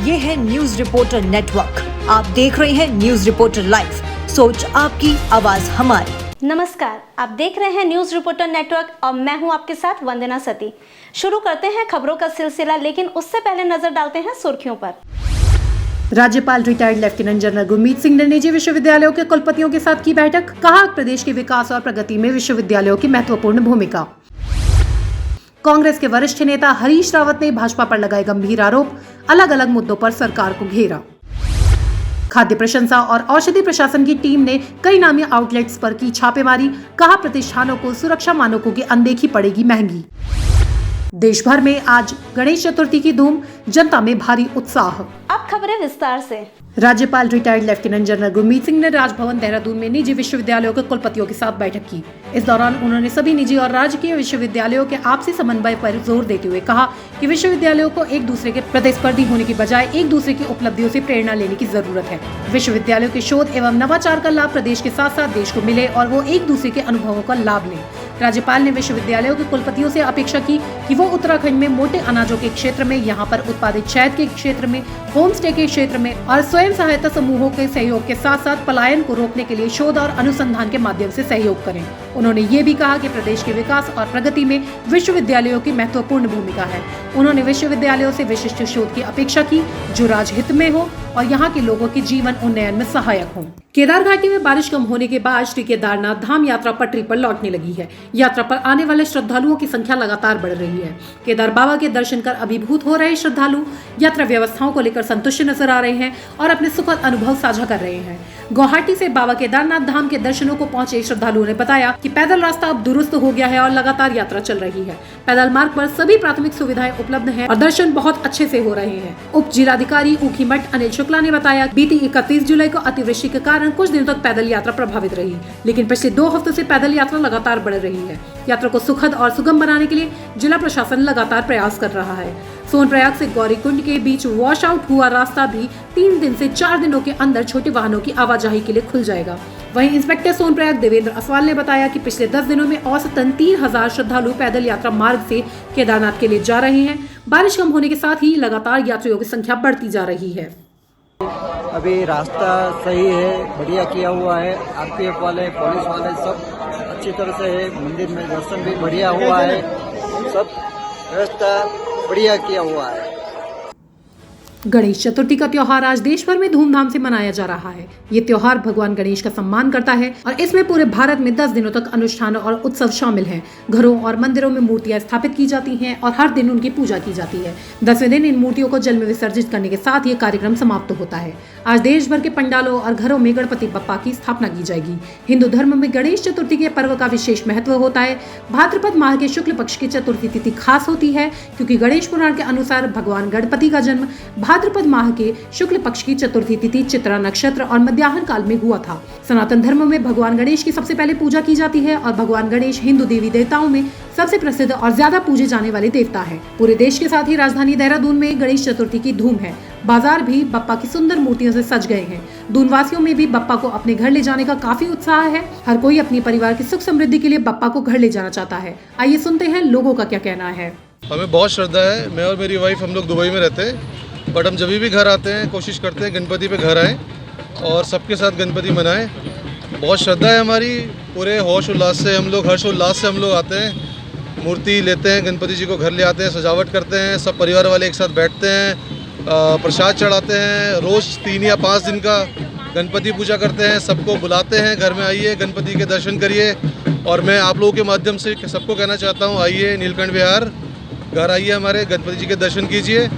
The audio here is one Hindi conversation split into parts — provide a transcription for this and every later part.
ये है न्यूज रिपोर्टर नेटवर्क। आप देख रहे हैं न्यूज रिपोर्टर लाइव, सोच आपकी, आवाज हमारी। नमस्कार, आप देख रहे हैं न्यूज रिपोर्टर नेटवर्क और मैं हूं आपके साथ वंदना सती। शुरू करते हैं खबरों का सिलसिला, लेकिन उससे पहले नजर डालते हैं सुर्खियों पर। राज्यपाल retired lieutenant general Gurmeet Singh ने निजी विश्वविद्यालयों के कुलपतियों के साथ की बैठक। कहा, प्रदेश के विकास और प्रगति में विश्वविद्यालयों की महत्वपूर्ण भूमिका। कांग्रेस के वरिष्ठ नेता हरीश रावत ने भाजपा पर लगाए गंभीर आरोप, अलग अलग मुद्दों पर सरकार को घेरा। खाद्य प्रशंसा और औषधि प्रशासन की टीम ने कई नामी आउटलेट्स पर की छापेमारी। कहा, प्रतिष्ठानों को सुरक्षा मानकों की अनदेखी पड़ेगी महंगी। देश भर में आज गणेश चतुर्थी की धूम, जनता में भारी उत्साह। अब खबरें विस्तार से। राज्यपाल retired lieutenant general Gurmeet Singh ने राजभवन देहरादून में निजी विश्वविद्यालयों के कुलपतियों के साथ बैठक की। इस दौरान उन्होंने सभी निजी और राजकीय विश्वविद्यालयों के आपसी समन्वय पर जोर देते हुए कहा कि विश्वविद्यालयों को एक दूसरे के प्रतिस्पर्धी होने की बजाय एक दूसरे की उपलब्धियों से प्रेरणा लेने की जरूरत है। विश्वविद्यालयों के शोध एवं नवाचार का लाभ प्रदेश के साथ साथ देश को मिले और वो एक दूसरे के अनुभवों का लाभ लें। राज्यपाल ने विश्वविद्यालयों के कुलपतियों से अपेक्षा की कि वो उत्तराखंड में मोटे अनाजों के क्षेत्र में, यहाँ पर उत्पादित शहद के क्षेत्र में, होम स्टे के क्षेत्र में और स्वयं सहायता समूहों के सहयोग के साथ साथ पलायन को रोकने के लिए शोध और अनुसंधान के माध्यम से सहयोग करें। उन्होंने ये भी कहा कि प्रदेश के विकास और प्रगति में विश्वविद्यालयों की महत्वपूर्ण भूमिका है। उन्होंने विश्वविद्यालयों से विशिष्ट शोध की अपेक्षा की जो राजहित में हो और यहाँ के लोगों के जीवन उन्नयन में सहायक हो। केदार घाटी में बारिश कम होने के बाद श्री केदारनाथ धाम यात्रा पटरी पर लौटने लगी है। यात्रा पर आने वाले श्रद्धालुओं की संख्या लगातार बढ़ रही है। केदार बाबा के दर्शन कर अभिभूत हो रहे श्रद्धालु यात्रा व्यवस्थाओं को लेकर संतुष्ट नजर आ रहे हैं और अपने सुखद अनुभव साझा कर रहे हैं। गुवाहाटी से बाबा केदारनाथ धाम के दर्शनों को पहुंचे श्रद्धालुओं ने बताया कि पैदल रास्ता अब दुरुस्त हो गया है और लगातार यात्रा चल रही है। पैदल मार्ग पर सभी प्राथमिक सुविधाएं उपलब्ध हैं और दर्शन बहुत अच्छे से हो रहे हैं। उप जिलाधिकारी ऊखीमठ अनिल शुक्ला ने बताया, बीती 31 जुलाई को अतिवृष्टि के कारण कुछ दिनों तक पैदल यात्रा प्रभावित रही, लेकिन पिछले 2 हफ्तों से पैदल यात्रा लगातार बढ़ रही है। यात्रा को सुखद और सुगम बनाने के लिए जिला प्रशासन लगातार प्रयास कर रहा है। सोनप्रयाग से गौरीकुंड के बीच वॉश आउट हुआ रास्ता भी 3 दिन से 4 दिनों के अंदर छोटे वाहनों की आवाजाही के लिए खुल जाएगा। वहीं इंस्पेक्टर सोनप्रयाग देवेंद्र असवाल ने बताया कि पिछले 10 दिनों में औसतन 3000 श्रद्धालु पैदल यात्रा मार्ग से केदारनाथ के लिए जा रहे हैं। बारिश कम होने के साथ ही लगातार यात्रियों की संख्या बढ़ती जा रही है। अभी रास्ता सही है, बढ़िया किया हुआ है। आरपीएफ वाले, पुलिस वाले सब अच्छी तरह से है। मंदिर में दर्शन भी बढ़िया हुआ है। सब व्यवस्था बढ़िया किया हुआ है। गणेश चतुर्थी का त्योहार आज देश भर में धूमधाम से मनाया जा रहा है। ये त्योहार भगवान गणेश का सम्मान करता है और इसमें पूरे भारत में 10 दिनों तक अनुष्ठान और उत्सव शामिल हैं। घरों और मंदिरों में मूर्तियां स्थापित की जाती हैं और हर दिन उनकी पूजा की जाती है। 10वें दिन इन मूर्तियों को जल में विसर्जित करने के साथ ये कार्यक्रम समाप्त होता है। आज देश भर के पंडालों और घरों में गणपति बप्पा की स्थापना की जाएगी। हिंदू धर्म में गणेश चतुर्थी के पर्व का विशेष महत्व होता है। भाद्रपद माह के शुक्ल पक्ष की चतुर्थी तिथि खास होती है क्योंकि गणेश पुराण के अनुसार भगवान गणपति का जन्म भाद्रपद माह के शुक्ल पक्ष की चतुर्थी तिथि चित्रा नक्षत्र और मध्याह्न काल में हुआ था। सनातन धर्म में भगवान गणेश की सबसे पहले पूजा की जाती है और भगवान गणेश हिंदू देवी देवताओं में सबसे प्रसिद्ध और ज्यादा पूजे जाने वाले देवता है। पूरे देश के साथ ही राजधानी देहरादून में गणेश चतुर्थी की धूम है। बाजार भी बप्पा की सुंदर मूर्तियों से सज गए हैं। दून वासियों में भी बप्पा को अपने घर ले जाने का काफी उत्साह है। हर कोई अपनी परिवार की सुख समृद्धि के लिए बप्पा को घर ले जाना चाहता है। आइए सुनते हैं लोगों का क्या कहना है। हमें बहुत श्रद्धा है। मैं और मेरी वाइफ हम लोग दुबई में रहते हैं, बट हम जब भी घर आते हैं कोशिश करते हैं गणपति पे घर आएँ और सबके साथ गणपति मनाएं। बहुत श्रद्धा है हमारी। पूरे होश उल्लास से हम लोग, हर्षोल्लास से हम लोग आते हैं, मूर्ति लेते हैं, गणपति जी को घर ले आते हैं, सजावट करते हैं, सब परिवार वाले एक साथ बैठते हैं, प्रसाद चढ़ाते हैं। रोज़ 3 या 5 दिन का गणपति पूजा करते हैं। सबको बुलाते हैं, घर में आइए, गणपति के दर्शन करिए। और मैं आप लोगों के माध्यम से सबको कहना चाहता हूँ, आइए नीलकंठ विहार, घर आइए, हमारे गणपति जी के दर्शन कीजिए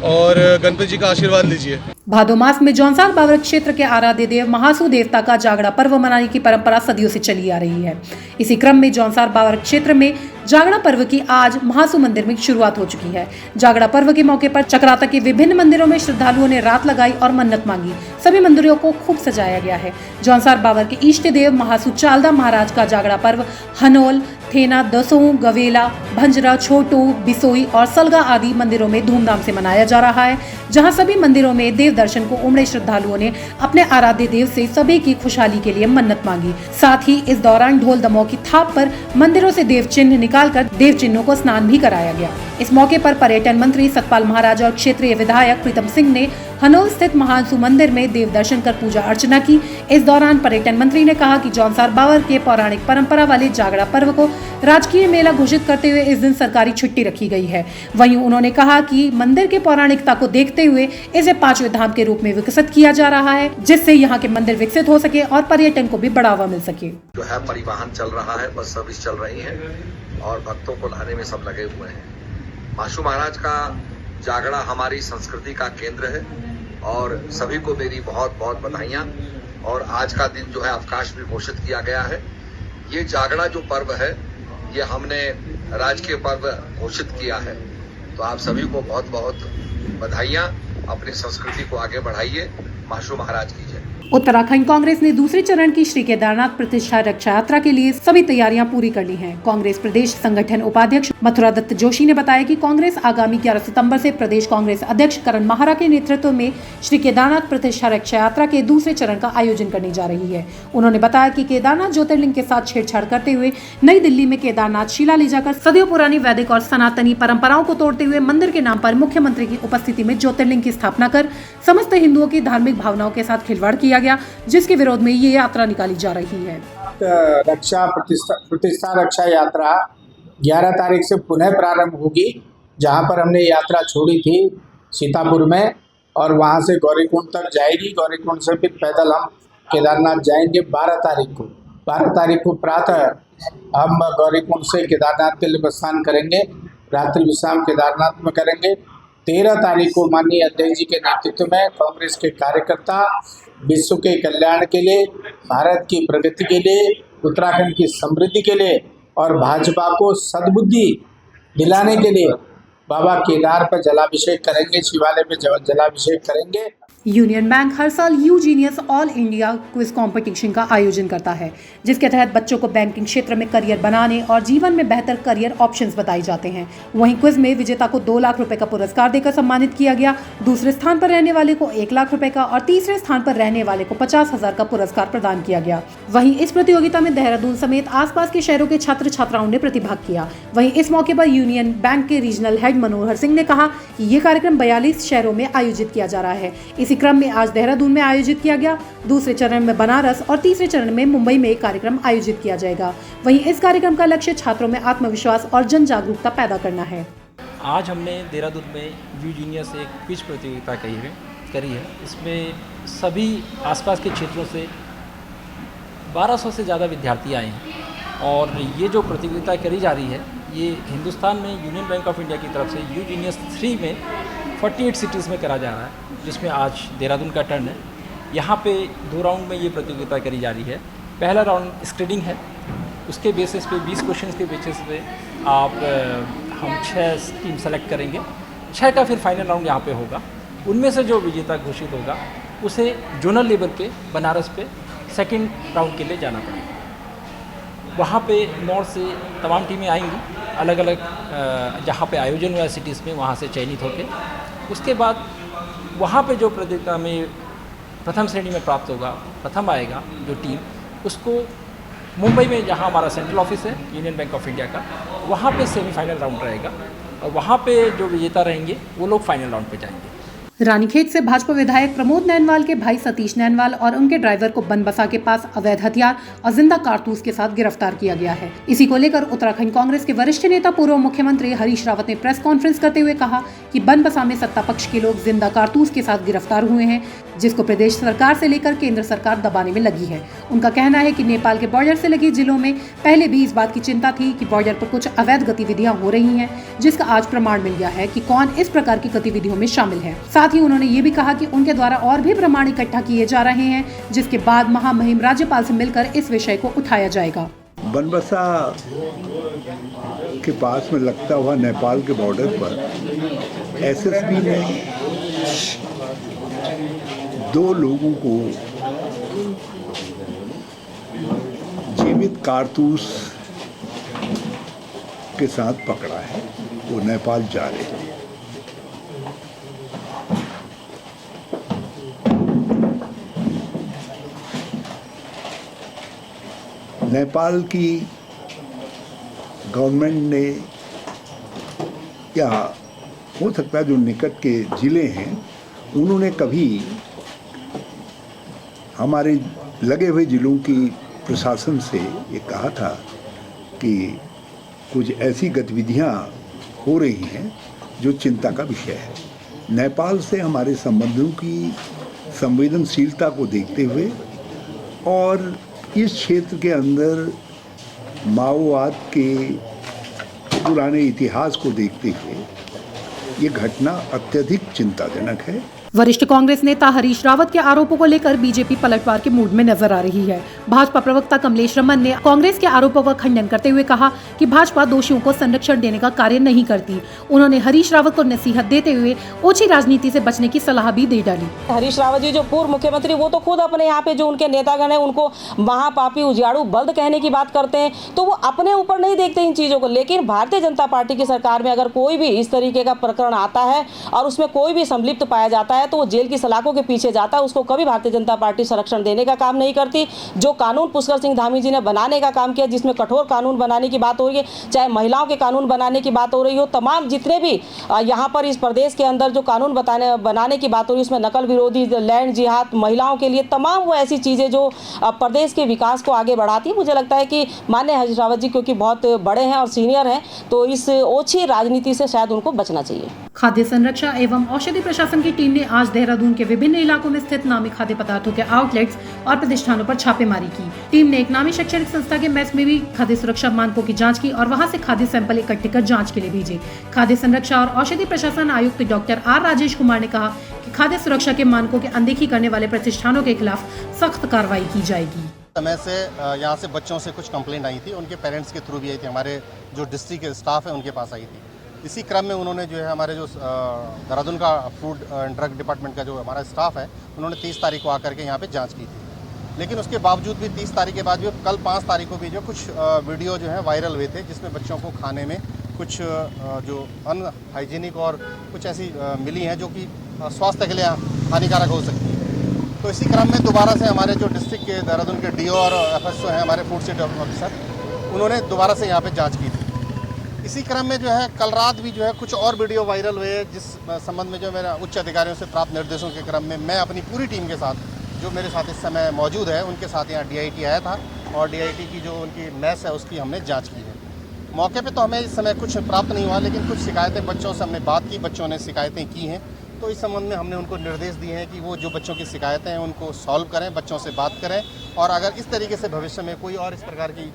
और गणपति जी का आशीर्वाद लीजिए। भादो मास में जौनसार बावर क्षेत्र के आराध्य देव महासू देवता का जागड़ा पर्व मनाने की परंपरा सदियों से चली आ रही है। इसी क्रम में जौनसार बावर क्षेत्र में जागड़ा पर्व की आज महासू मंदिर में शुरुआत हो चुकी है। जागड़ा पर्व के मौके पर चक्राता के विभिन्न मंदिरों में श्रद्धालुओं ने रात लगाई और मन्नत मांगी। सभी मंदिरों को खूब सजाया गया है। जौनसार बावर के इष्ट देव महासू चालदा महाराज का जागड़ा पर्व हनोल, थेना, दसों, गवेला, भंजरा, छोटो, बिसोई और सलगा आदि मंदिरों में धूमधाम से मनाया जा रहा है, जहां सभी मंदिरों में देव दर्शन को उमड़े श्रद्धालुओं ने अपने आराध्य देव से सभी की खुशहाली के लिए मन्नत मांगी। साथ ही इस दौरान ढोल दमों की थाप पर मंदिरों से देव चिन्ह निकालकर देव चिन्हों को स्नान भी कराया गया। इस मौके पर पर्यटन मंत्री सतपाल महाराज और क्षेत्रीय विधायक प्रीतम सिंह ने हनोल स्थित महानसू मंदिर में देव दर्शन कर पूजा अर्चना की। इस दौरान पर्यटन मंत्री ने कहा कि जौनसार बावर के पौराणिक परंपरा वाले जागड़ा पर्व को राजकीय मेला घोषित करते हुए इस दिन सरकारी छुट्टी रखी गई है। वहीं उन्होंने कहा कि मंदिर के पौराणिकता को देखते हुए इसे 5वें धाम के रूप में विकसित किया जा रहा है, जिससे यहाँ के मंदिर विकसित हो सके और पर्यटन को भी बढ़ावा मिल सके। जो है परिवहन चल रहा है, बस सर्विस चल रही है और भक्तों को लाने में सब लगे हुए हैं। माशू महाराज का जागड़ा हमारी संस्कृति का केंद्र है और सभी को मेरी बहुत बहुत बधाइयाँ। और आज का दिन जो है अवकाश भी घोषित किया गया है। ये जागड़ा जो पर्व है ये हमने राजकीय पर्व घोषित किया है, तो आप सभी को बहुत बहुत बधाइयाँ। अपनी संस्कृति को आगे बढ़ाइए। माशू महाराज की जय। उत्तराखंड कांग्रेस ने दूसरे चरण की श्री केदारनाथ प्रतिष्ठा रक्षा यात्रा के लिए सभी तैयारियां पूरी कर ली हैं। कांग्रेस प्रदेश संगठन उपाध्यक्ष मथुरा दत्त जोशी ने बताया कि कांग्रेस आगामी 11 सितंबर से प्रदेश कांग्रेस अध्यक्ष करण माहरा के नेतृत्व में श्री केदारनाथ प्रतिष्ठा रक्षा यात्रा के दूसरे चरण का आयोजन करने जा रही है। उन्होंने बताया कि केदारनाथ ज्योतिर्लिंग के साथ छेड़छाड़ करते हुए नई दिल्ली में केदारनाथ शिला ले जाकर सदियों पुरानी वैदिक और सनातनी परंपराओं को तोड़ते हुए मंदिर के नाम पर मुख्यमंत्री की उपस्थिति में ज्योतिर्लिंग की स्थापना कर समस्त हिंदुओं की धार्मिक भावनाओं के साथ खिलवाड़ किया गया, जिसके विरोध में ये यात्रा निकाली जा रही है। रक्षा प्रतिष्ठा रक्षा यात्रा 11 तारीख से पुनः प्रारंभ होगी, जहां पर हमने यात्रा छोड़ी थी सीतापुर में और वहां से गौरीकुंड तक जाएगी। गौरीकुंड से फिर पैदल हम केदारनाथ जाएंगे 12 तारीख को प्रातः हम गौरीकुंड से केदारनाथ के लिए प्रस्थान करेंगे। रात्रि विश्राम केदारनाथ में करेंगे। 13 तारीख को माननीय अध्यक्ष जी के नेतृत्व में कांग्रेस के कार्यकर्ता विश्व के कल्याण के लिए, भारत की प्रगति के लिए, उत्तराखंड की समृद्धि के लिए और भाजपा को सद्बुद्धि दिलाने के लिए बाबा केदार पर जलाभिषेक करेंगे, शिवालय पे जलाभिषेक करेंगे। यूनियन बैंक हर साल यूजीनियस ऑल इंडिया क्विज कंपटीशन का आयोजन करता है, जिसके तहत बच्चों को बैंकिंग क्षेत्र में करियर बनाने और जीवन में बेहतर करियर ऑप्शंस बताए जाते हैं। वहीं क्विज में विजेता को 2 लाख रुपए का पुरस्कार देकर सम्मानित किया गया। दूसरे स्थान पर रहने वाले को 1 लाख रुपए का और तीसरे स्थान पर रहने वाले को 50,000 का पुरस्कार प्रदान किया गया। वहीं इस प्रतियोगिता में देहरादून समेत आसपास के शहरों के छात्र छात्राओं ने प्रतिभाग किया। वहीं इस मौके पर यूनियन बैंक के रीजनल हेड मनोहर सिंह ने कहा कि ये कार्यक्रम 42 शहरों में आयोजित किया जा रहा है। इसी क्रम में आज देहरादून में आयोजित किया गया। दूसरे चरण में बनारस और तीसरे चरण में मुंबई में एक कार्यक्रम आयोजित किया जाएगा। वहीं इस कार्यक्रम का लक्ष्य छात्रों में आत्मविश्वास और जन जागरूकता पैदा करना है। आज हमने देहरादून में यूजीनियस एक क्विज प्रतियोगिता करी है। इसमें सभी आसपास के क्षेत्रों से 1200 से ज़्यादा विद्यार्थी आए हैं और ये जो प्रतियोगिता करी जा रही है ये हिंदुस्तान में यूनियन बैंक ऑफ इंडिया की तरफ से यूजीनियस 3 में 48 सिटीज़ में करा जा रहा है, जिसमें आज देहरादून का टर्न है। यहाँ पे 2 राउंड में ये प्रतियोगिता करी जा रही है। पहला राउंड स्क्रीनिंग है, उसके बेसिस पे 20 क्वेश्चंस के बेसिस पे हम 6 टीम सेलेक्ट करेंगे। 6 का फिर फाइनल राउंड यहाँ पे होगा। उनमें से जो विजेता घोषित होगा उसे जोनल लेवल पे बनारस पे सेकेंड राउंड के लिए जाना पड़ेगा। वहाँ पे नॉर्थ से तमाम टीमें आएंगी, अलग अलग जहाँ पे आयोजन हुआ है सिटीज़ में, वहाँ से चयनित होकर उसके बाद वहाँ पे जो प्रतियोगिता में प्रथम श्रेणी में प्राप्त होगा, प्रथम आएगा जो टीम, उसको मुंबई में जहाँ हमारा सेंट्रल ऑफिस है यूनियन बैंक ऑफ इंडिया का, वहाँ पे सेमीफाइनल राउंड रहेगा और वहाँ पे जो विजेता रहेंगे वो लोग फाइनल राउंड पे जाएंगे। रानीखेत से भाजपा विधायक प्रमोद नैनवाल के भाई सतीश नैनवाल और उनके ड्राइवर को बनबसा के पास अवैध हथियार और जिंदा कारतूस के साथ गिरफ्तार किया गया है। इसी को लेकर उत्तराखंड कांग्रेस के वरिष्ठ नेता पूर्व मुख्यमंत्री हरीश रावत ने प्रेस कॉन्फ्रेंस करते हुए कहा कि बनबसा में सत्ता पक्ष के लोग जिंदा कारतूस के साथ गिरफ्तार हुए हैं, जिसको प्रदेश सरकार से लेकर केंद्र सरकार दबाने में लगी है। उनका कहना है कि नेपाल के बॉर्डर से लगे जिलों में पहले भी इस बात की चिंता थी कि बॉर्डर पर कुछ अवैध गतिविधियां हो रही हैं, जिसका आज प्रमाण मिल गया है कि कौन इस प्रकार की गतिविधियों में शामिल है। साथ ही उन्होंने ये भी कहा कि उनके द्वारा और भी प्रमाण इकट्ठा किए जा रहे हैं, जिसके बाद महामहिम राज्यपाल से मिलकर इस विषय को उठाया जाएगा। बनबसा के पास में लगता हुआ नेपाल के बॉर्डर पर एसएसबी ने 2 लोगों को जीवित कारतूस के साथ पकड़ा है, वो नेपाल जा रहे हैं। नेपाल की गवर्नमेंट ने, या हो सकता है जो निकट के ज़िले हैं, उन्होंने कभी हमारे लगे हुए ज़िलों की प्रशासन से ये कहा था कि कुछ ऐसी गतिविधियां हो रही हैं जो चिंता का विषय है। नेपाल से हमारे संबंधों की संवेदनशीलता को देखते हुए और इस क्षेत्र के अंदर माओवाद के पुराने इतिहास को देखते हुए ये घटना अत्यधिक चिंताजनक है। वरिष्ठ कांग्रेस नेता हरीश रावत के आरोपों को लेकर बीजेपी पलटवार के मूड में नजर आ रही है। भाजपा प्रवक्ता कमलेश रमन ने कांग्रेस के आरोपों का खंडन करते हुए कहा कि भाजपा दोषियों को संरक्षण देने का कार्य नहीं करती। उन्होंने हरीश रावत को नसीहत देते हुए ओछी राजनीति से बचने की सलाह भी दे डाली। हरीश रावत जी जो पूर्व मुख्यमंत्री, वो तो खुद अपने यहाँ पे जो उनके नेतागण है उनको महापापी, उजाड़ू, बल्द कहने की बात करते हैं, तो वो अपने ऊपर नहीं देखते इन चीज़ों को। लेकिन भारतीय जनता पार्टी की सरकार में अगर कोई भी इस तरीके का प्रकरण आता है और उसमें कोई भी संलिप्त पाया जाता है तो वो जेल की सलाखों के पीछे जाता है। उसको कभी भारतीय जनता पार्टी संरक्षण देने का काम नहीं करती। जो कानून पुष्कर सिंह धामी जी ने बनाने का काम किया, जिसमें कठोर कानून बनाने की बात हो रही है, चाहे महिलाओं के कानून बनाने की बात हो रही हो, तमाम जितने भी यहाँ पर इस प्रदेश के अंदर जो कानून बनाने की बात हो रही है, उसमें नकल विरोधी, लैंड जिहाद, महिलाओं के लिए तमाम वो ऐसी चीज़ें जो प्रदेश के विकास को आगे बढ़ाती है। मुझे लगता है कि माननीय हरीश रावत जी क्योंकि बहुत बड़े हैं और सीनियर हैं, तो इस ओछी राजनीति से शायद उनको बचना चाहिए। खाद्य संरक्षा एवं औषधि प्रशासन की टीम ने आज देहरादून के विभिन्न इलाकों में स्थित नामी खाद्य पदार्थों के आउटलेट्स और प्रतिष्ठानों पर छापेमारी की। टीम ने एक नामी शैक्षणिक संस्था के मेस में भी खाद्य सुरक्षा मानकों की जांच की और वहां से खाद्य सैंपल इकट्ठे कर जांच के लिए भेजे। खाद्य संरक्षा और औषधि प्रशासन आयुक्त डॉक्टर आर राजेश कुमार ने कहा कि खाद्य सुरक्षा के मानकों की अनदेखी करने वाले प्रतिष्ठानों के खिलाफ सख्त कार्रवाई की जाएगी। समय से यहाँ से बच्चों से कुछ कंप्लेंट आई थी, उनके पेरेंट्स के थ्रू भी आई थी, हमारे जो डिस्ट्रिक्ट के स्टाफ है उनके पास आई थी। इसी क्रम में उन्होंने जो है हमारे जो देहरादून का फूड एंड ड्रग डिपार्टमेंट का जो हमारा स्टाफ है, उन्होंने 30 तारीख को आकर के यहाँ पे जांच की थी। लेकिन उसके बावजूद भी 30 तारीख के बाद भी कल 5 तारीख को भी जो कुछ वीडियो जो है वायरल हुए थे, जिसमें बच्चों को खाने में कुछ जो अनहाइजीनिक और कुछ ऐसी मिली हैं जो कि स्वास्थ्य के लिए हानिकारक हो सकती है। तो इसी क्रम में दोबारा से हमारे जो डिस्ट्रिक्ट के देहरादून के DO और FSO हैं, हमारे फूड सेफ्टी ऑफिसर, उन्होंने दोबारा से यहाँ पे जांच की थी। इसी क्रम में जो है कल रात भी जो है कुछ और वीडियो वायरल हुए, जिस संबंध में जो मेरा उच्च अधिकारियों से प्राप्त निर्देशों के क्रम में मैं अपनी पूरी टीम के साथ, जो मेरे साथ इस समय मौजूद है, उनके साथ यहाँ DIT आया था और DIT की जो उनकी मैस है उसकी हमने जाँच की है। मौके पे तो हमें इस समय कुछ प्राप्त नहीं हुआ, लेकिन कुछ शिकायतें बच्चों से हमने बात की, बच्चों ने शिकायतें की हैं। तो इस संबंध में हमने उनको निर्देश दिए हैं कि वो जो बच्चों की शिकायतें हैं उनको सॉल्व करें, बच्चों से बात करें, और अगर इस तरीके से भविष्य में कोई और इस प्रकार की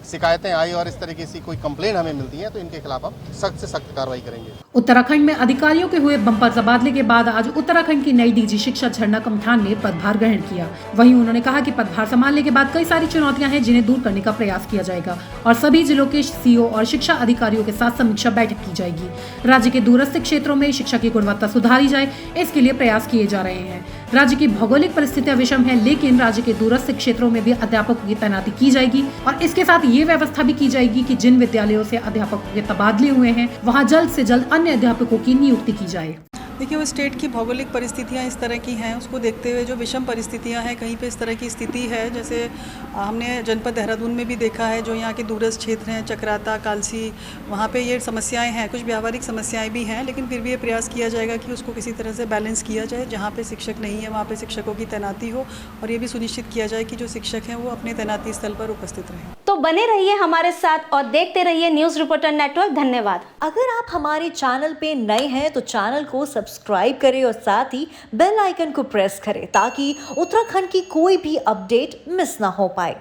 शिकायतें आई और इस तरीके से कोई कंप्लेन हमें मिलती है तो इनके खिलाफ हम सख्त से सख्त कार्रवाई करेंगे। उत्तराखंड में अधिकारियों के हुए बम्पर तबादले के बाद आज उत्तराखंड की नई DG शिक्षा झरना कमठान ने पदभार ग्रहण किया। वहीं उन्होंने कहा कि पदभार संभालने के बाद कई सारी चुनौतियां हैं जिन्हें दूर करने का प्रयास किया जाएगा और सभी जिलों के CO और शिक्षा अधिकारियों के साथ समीक्षा बैठक की जाएगी। राज्य के दूरस्थ क्षेत्रों में शिक्षा की गुणवत्ता सुधारी जाए, इसके लिए प्रयास किए जा रहे हैं। राज्य की भौगोलिक परिस्थितियां विषम है, लेकिन राज्य के दूरस्थ क्षेत्रों में भी अध्यापकों की तैनाती की जाएगी और इसके साथ ये व्यवस्था भी की जाएगी कि जिन विद्यालयों से अध्यापकों के तबादले हुए हैं वहां जल्द से जल्द अन्य अध्यापकों की नियुक्ति की जाए। देखिए, वो स्टेट की भौगोलिक परिस्थितियाँ इस तरह की हैं, उसको देखते हुए जो विषम परिस्थितियाँ हैं, कहीं पे इस तरह की स्थिति है, जैसे हमने जनपद देहरादून में भी देखा है, जो यहाँ के दूरस्थ क्षेत्र हैं, चक्राता, कालसी, वहाँ पे ये समस्याएं हैं, कुछ व्यावहारिक समस्याएं भी हैं, लेकिन फिर भी ये प्रयास किया जाएगा कि उसको किसी तरह से बैलेंस किया जाए। जहाँ पे शिक्षक नहीं है वहाँ पे शिक्षकों की तैनाती हो और ये भी सुनिश्चित किया जाए कि जो शिक्षक हैं वो अपने तैनाती स्थल पर उपस्थित रहें। तो बने रहिए हमारे साथ और देखते रहिए न्यूज़ रिपोर्टर नेटवर्क। धन्यवाद। अगर आप हमारे चैनल पे नए हैं तो चैनल को सब्सक्राइब करें और साथ ही बेल आइकन को प्रेस करें ताकि उत्तराखंड की कोई भी अपडेट मिस ना हो पाए।